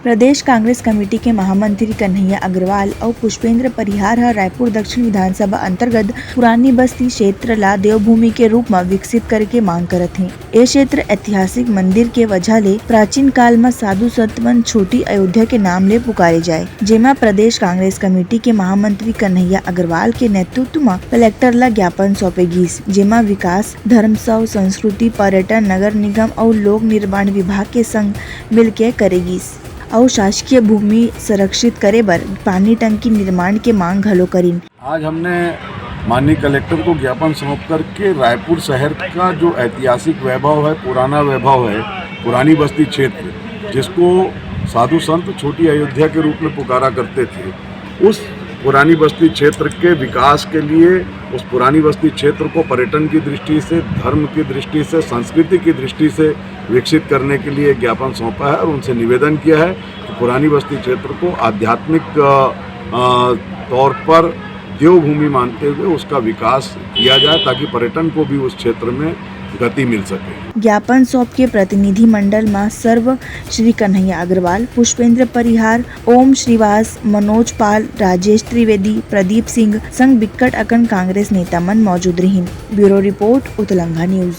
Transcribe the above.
प्रदेश Congress committee के महामंत्री कन्हैया अग्रवाल और पुष्पेंद्र परिहार रायपुर दक्षिण विधानसभा अंतर्गत पुरानी बस्ती क्षेत्र ला देवभूमि के रूप में विकसित करे के मांग करत हैं। ये क्षेत्र ऐतिहासिक मंदिर के वजह ले प्राचीन काल में साधु संत मन छोटी अयोध्या के नाम ले पुकारे जाए, जेमा प्रदेश कांग्रेस कमेटी के महामंत्री कन्हैया अग्रवाल के नेतृत्व में कलेक्टर ला ज्ञापन सौंपे गिस, जेमा विकास, धर्मसव, संस्कृति, पर्यटन, नगर निगम और लोक निर्माण विभाग के संग मिलके करेगिस और शासकीय भूमि संरक्षित करे बर पानी टंकी निर्माण के मांग घलो करीन। आज हमने माननीय कलेक्टर को ज्ञापन सौंप करके रायपुर शहर का जो ऐतिहासिक वैभव है, पुराना वैभव है, पुरानी बस्ती क्षेत्र, जिसको साधु संत छोटी अयोध्या के रूप में पुकारा करते थे, उस पुरानी बस्ती क्षेत्र के विकास के लिए, उस पुरानी बस्ती क्षेत्र को पर्यटन की दृष्टि से, धर्म की दृष्टि से, संस्कृति की दृष्टि से विकसित करने के लिए ज्ञापन सौंपा है और उनसे निवेदन किया है कि पुरानी बस्ती क्षेत्र को आध्यात्मिक तौर पर देवभूमि मानते हुए उसका विकास किया जाए ताकि पर्यटन को भी उस क्षेत्र में गति मिल सके। ज्ञापन सौंप के प्रतिनिधि मंडल में सर्व श्री कन्हैया अग्रवाल, पुष्पेंद्र परिहार, ओम श्रीवास, मनोज पाल, राजेश त्रिवेदी, प्रदीप सिंह संग बिक्कट अकन कांग्रेस नेता मन मौजूद रहीन। ब्यूरो रिपोर्ट, उतलंगा न्यूज।